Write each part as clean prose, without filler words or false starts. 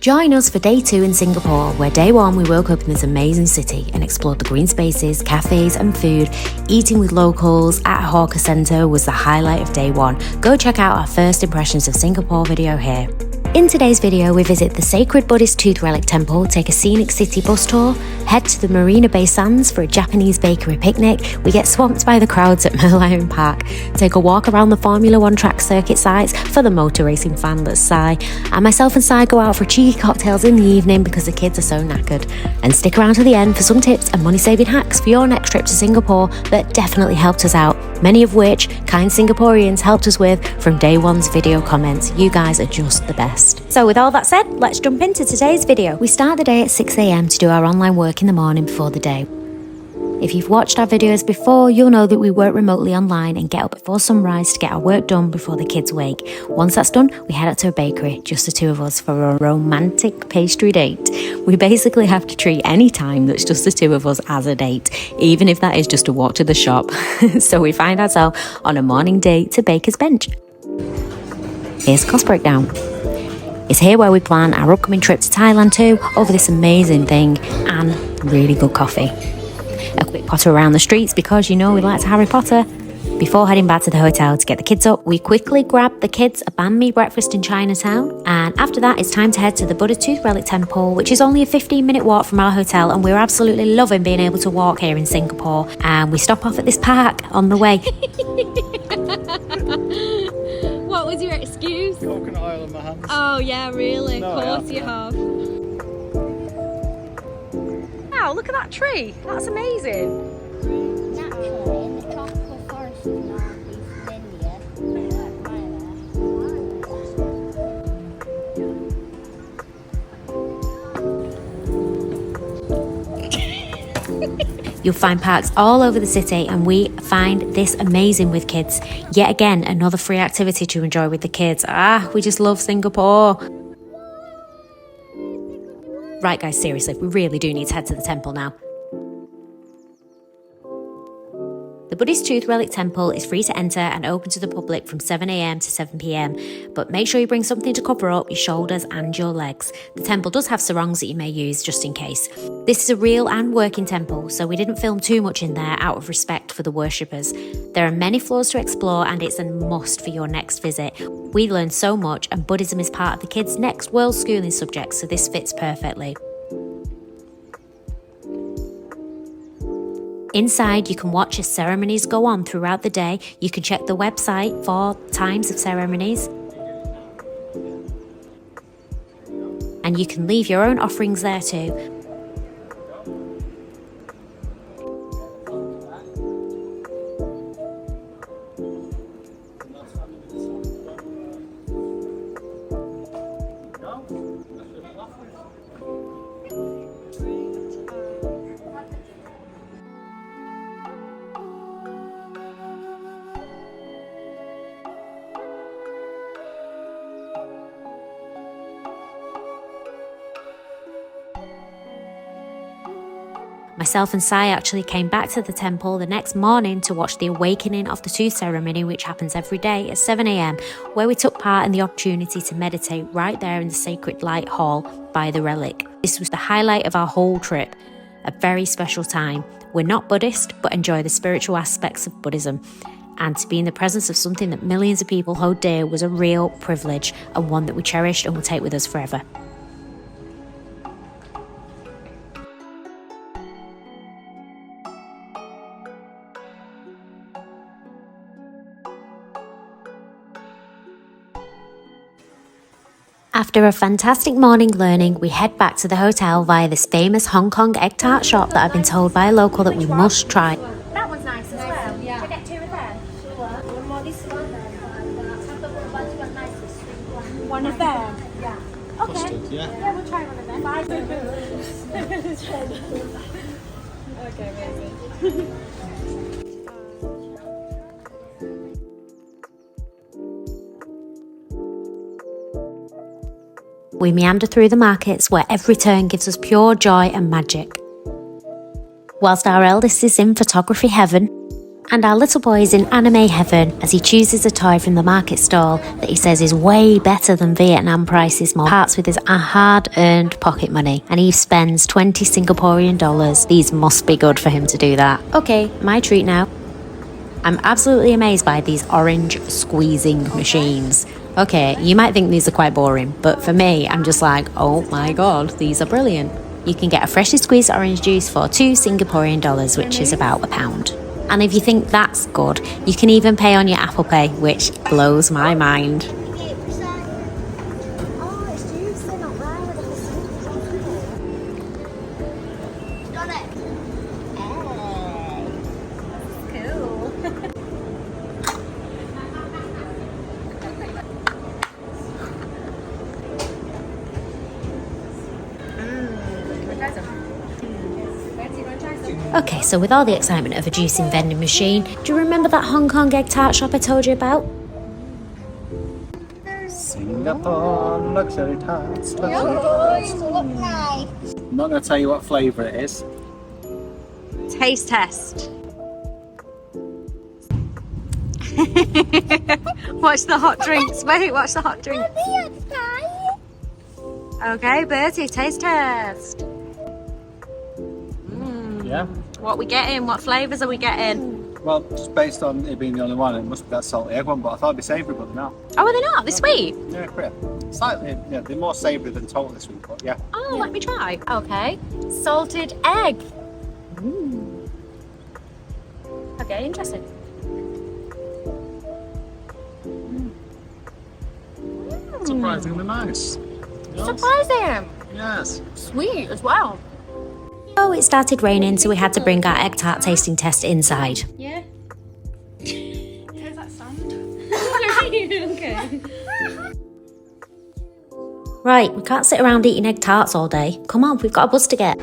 Join us for day 2 in Singapore, where day 1 we woke up in this amazing city and explored the green spaces, cafes and food. Eating with locals at a hawker centre was the highlight of day 1. Go check out our first impressions of Singapore video here. In today's video, we visit the sacred Buddhist Tooth Relic Temple, take a scenic city bus tour, head to the Marina Bay sands for a Japanese bakery picnic, we get swamped by the crowds at Merlion Park, take a walk around the Formula 1 track circuit sites for the motor racing fan that's Sai, and myself and Sai go out for cheeky cocktails in the evening because the kids are so knackered. And stick around to the end for some tips and money-saving hacks for your next trip to Singapore that definitely helped us out, many of which kind Singaporeans helped us with from day 1's video comments. You guys are just the best. So with all that said, let's jump into today's video. We start the day at 6 AM to do our online work in the morning before the day. If you've watched our videos before, you'll know that we work remotely online and get up before sunrise to get our work done before the kids wake. Once that's done, we head out to a bakery, just the 2 of us, for a romantic pastry date. We basically have to treat any time that's just the 2 of us as a date, even if that is just a walk to the shop. So we find ourselves on a morning date to Baker's Bench. Here's cost breakdown. It's here where we plan our upcoming trip to Thailand too, over this amazing thing and really good coffee. A quick potter around the streets because you know we like to Harry Potter. Before heading back to the hotel to get the kids up, we quickly grab the kids a banh mi breakfast in Chinatown, and after that it's time to head to the Buddha Tooth Relic Temple, which is only a 15-minute walk from our hotel, and we're absolutely loving being able to walk here in Singapore. And we stop off at this park on the way. What was your excuse? Coconut oil in my hands. Oh yeah, really? No, of course you have. Wow, look at that tree. That's amazing. Naturally, in the tropical forest in Northeast India. You'll find parks all over the city, and we find this amazing with kids. Yet again, another free activity to enjoy with the kids. We just love Singapore. Right guys, seriously, we really do need to head to the temple now. The Buddhist Tooth Relic Temple is free to enter and open to the public from 7 AM to 7 PM, but make sure you bring something to cover up your shoulders and your legs. The temple does have sarongs that you may use just in case. This is a real and working temple, so we didn't film too much in there out of respect for the worshippers. There are many floors to explore and it's a must for your next visit. We learned so much, and Buddhism is part of the kids' next world schooling subject, so this fits perfectly. Inside, you can watch as ceremonies go on throughout the day. You can check the website for times of ceremonies. And you can leave your own offerings there too. Myself and Sai actually came back to the temple the next morning to watch the awakening of the tooth ceremony, which happens every day at 7 AM, where we took part in the opportunity to meditate right there in the sacred light hall by the Relic. This was the highlight of our whole trip, a very special time. We're not Buddhist, but enjoy the spiritual aspects of Buddhism. And to be in the presence of something that millions of people hold dear was a real privilege, and one that we cherished and will take with us forever. After a fantastic morning learning, we head back to the hotel via this famous Hong Kong egg tart shop that I've been told by a local that we must try. That one's nice as well. Yeah. Should I get 2 of them? One more this one. One of them? Yeah. Okay. Custard, yeah. Yeah, we'll try one of them. Okay, amazing. We meander through the markets where every turn gives us pure joy and magic. Whilst our eldest is in photography heaven, And our little boy is in anime heaven as he chooses a toy from the market stall that he says is way better than Vietnam prices. Parts with his hard-earned pocket money, and Eve spends 20 Singaporean dollars. These must be good for him to do that. Okay, my treat now. I'm absolutely amazed by these orange squeezing machines. Okay, you might think these are quite boring, but for me, I'm just like, oh my god, these are brilliant. You can get a freshly squeezed orange juice for 2 Singaporean dollars, which is about £1. And if you think that's good, you can even pay on your Apple Pay, which blows my mind. Okay, so with all the excitement of a juicing vending machine, do you remember that Hong Kong egg tart shop I told you about? Singapore luxury tarts. Look nice. I'm not going to tell you what flavour it is. Taste test. Watch the hot drinks. Wait, watch the hot drink. Okay, Bertie, taste test. Yeah? What we getting? What flavours are we getting? Well, just based on it being the only one, it must be that salty egg one, but I thought it'd be savoury, but no. Oh, are they not? They're sweet? Yeah, correct. Slightly, yeah, they're more savoury than total this week, but yeah. Oh, let me try. Okay. Salted egg. Okay, interesting. Surprisingly nice. Yes. Surprising. Yes. Sweet as well. Oh, it started raining, so we had to bring our egg tart tasting test inside. Yeah. Here's that sand. Okay. Right, we can't sit around eating egg tarts all day. Come on, we've got a bus to get.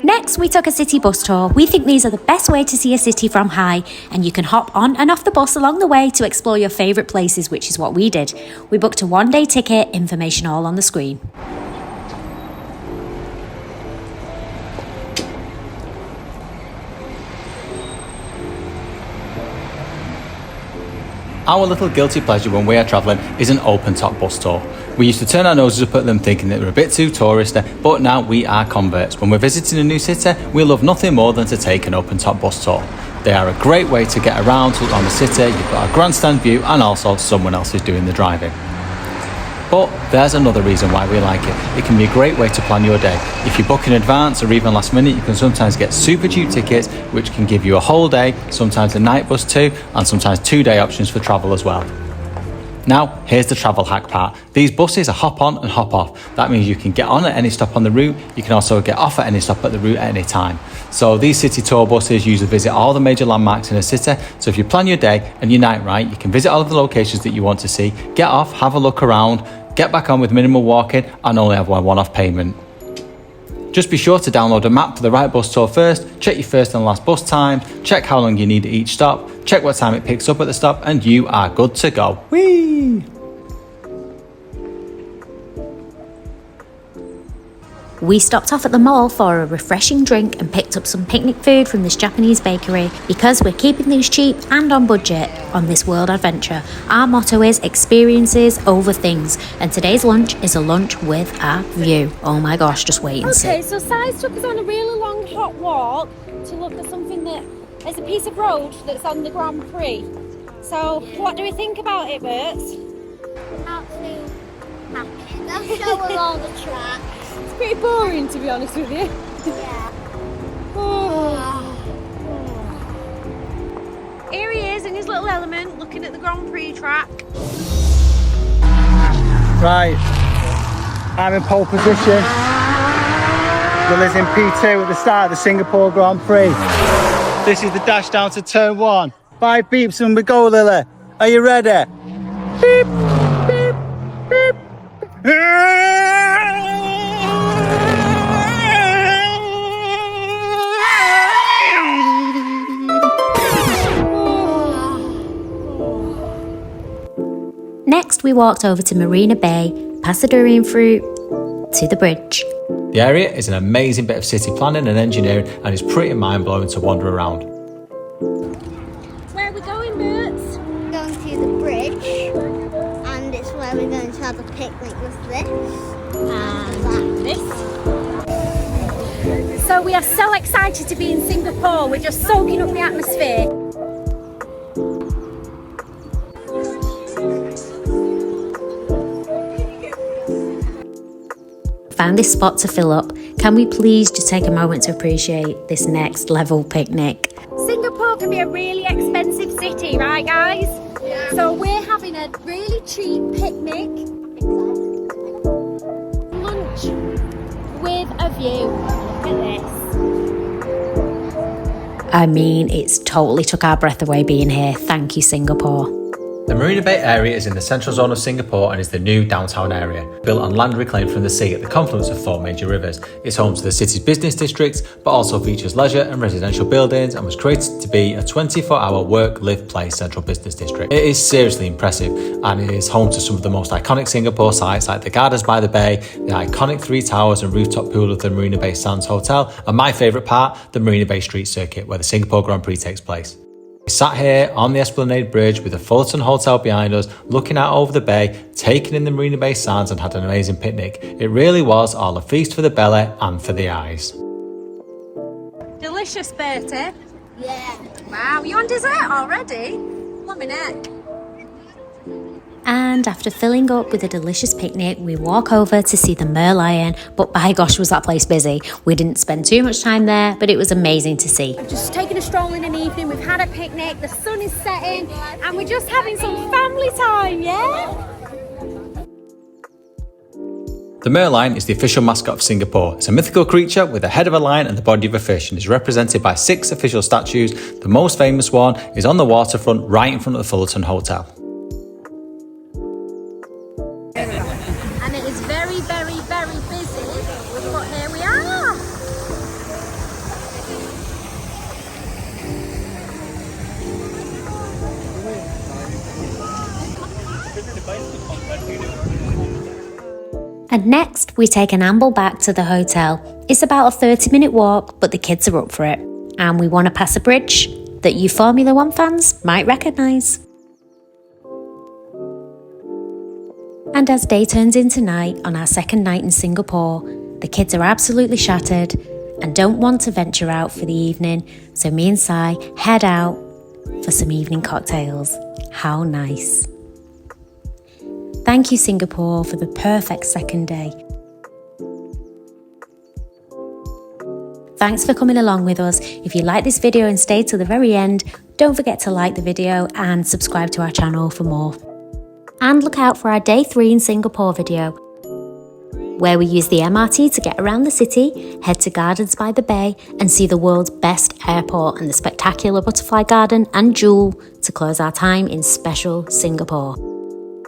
Next, we took a city bus tour. We think these are the best way to see a city from high, and you can hop on and off the bus along the way to explore your favourite places, which is what we did. We booked a one-day ticket, information all on the screen. Our little guilty pleasure when we are travelling is an open-top bus tour. We used to turn our noses up at them thinking that they were a bit too touristy, but now we are converts. When we're visiting a new city, we love nothing more than to take an open-top bus tour. They are a great way to get around, to look around the city, you've got a grandstand view, and also someone else is doing the driving. But there's another reason why we like it. It can be a great way to plan your day. If you book in advance or even last minute, you can sometimes get super cheap tickets, which can give you a whole day, sometimes a night bus too, and sometimes 2-day options for travel as well. Now, here's the travel hack part. These buses are hop on and hop off. That means you can get on at any stop on the route. You can also get off at any stop at the route at any time. So these city tour buses usually visit all the major landmarks in a city. So if you plan your day and your night right, you can visit all of the locations that you want to see, get off, have a look around, get back on with minimal walking, and only have one-off payment. Just be sure to download a map for the right bus tour first, check your first and last bus times, check how long you need at each stop, check what time it picks up at the stop, and you are good to go. Whee! We stopped off at the mall for a refreshing drink and picked up some picnic food from this Japanese bakery. Because we're keeping things cheap and on budget on this world adventure, our motto is experiences over things, and today's lunch is a lunch with a view. Oh my gosh, just wait and see. Okay, so Si's took us on a really long hot walk to look at something that is a piece of road that's on the Grand Prix. So what do we think about it, Bert? Not too happy. They'll show us all the track. It's pretty boring, to be honest with you. Yeah. Here he is in his little element, looking at the Grand Prix track. Right, I'm in pole position. Lily's in P2 at the start of the Singapore Grand Prix. This is the dash down to turn 1. 5 beeps and we go, Lily. Are you ready? Beep, beep, beep. Next, we walked over to Marina Bay, past the durian fruit, to the bridge. The area is an amazing bit of city planning and engineering, and it's pretty mind-blowing to wander around. And this. So we are so excited to be in Singapore. We're just soaking up the atmosphere. Found this spot to fill up. Can we please just take a moment to appreciate this next level picnic? Singapore can be a really expensive city, right guys? Yeah. So we're having a really cheap picnic. Lunch with a view. Look at this. I mean, it's totally took our breath away being here. Thank you, Singapore. The Marina Bay area is in the central zone of Singapore and is the new downtown area, built on land reclaimed from the sea at the confluence of 4 major rivers. It's home to the city's business districts, but also features leisure and residential buildings, and was created to be a 24-hour work, live, play central business district. It is seriously impressive, and it is home to some of the most iconic Singapore sites like the Gardens by the Bay, the iconic 3 towers and rooftop pool of the Marina Bay Sands Hotel, and my favourite part, the Marina Bay Street Circuit, where the Singapore Grand Prix takes place. We sat here on the Esplanade Bridge with the Fullerton Hotel behind us, looking out over the bay, taking in the Marina Bay Sands, and had an amazing picnic. It really was all a feast for the belly and for the eyes. Delicious, Bertie. Yeah. Wow, you on dessert already? One minute. And after filling up with a delicious picnic, we walk over to see the Merlion, but by gosh was that place busy. We didn't spend too much time there, but it was amazing to see. I've just taken a stroll in an evening, we've had a picnic, the sun is setting, and we're just having some family time, yeah? The merlion is the official mascot of Singapore. It's a mythical creature with the head of a lion and the body of a fish, and is represented by 6 official statues. The most famous one is on the waterfront right in front of the Fullerton Hotel. And it is very, very, very busy, but here we are. And next, we take an amble back to the hotel. It's about a 30-minute walk, but the kids are up for it. And we want to pass a bridge that you Formula 1 fans might recognise. And as day turns into night on our second night in Singapore, the kids are absolutely shattered and don't want to venture out for the evening, so me and Sai head out for some evening cocktails. How nice. Thank you, Singapore, for the perfect second day. Thanks for coming along with us. If you like this video and stayed till the very end, don't forget to like the video and subscribe to our channel for more. And look out for our day 3 in Singapore video, where we use the MRT to get around the city, head to Gardens by the Bay, and see the world's best airport and the spectacular butterfly garden and Jewel to close our time in special Singapore.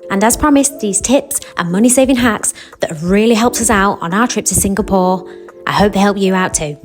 And as promised, these tips and money-saving hacks that have really helped us out on our trip to Singapore, I hope they help you out too.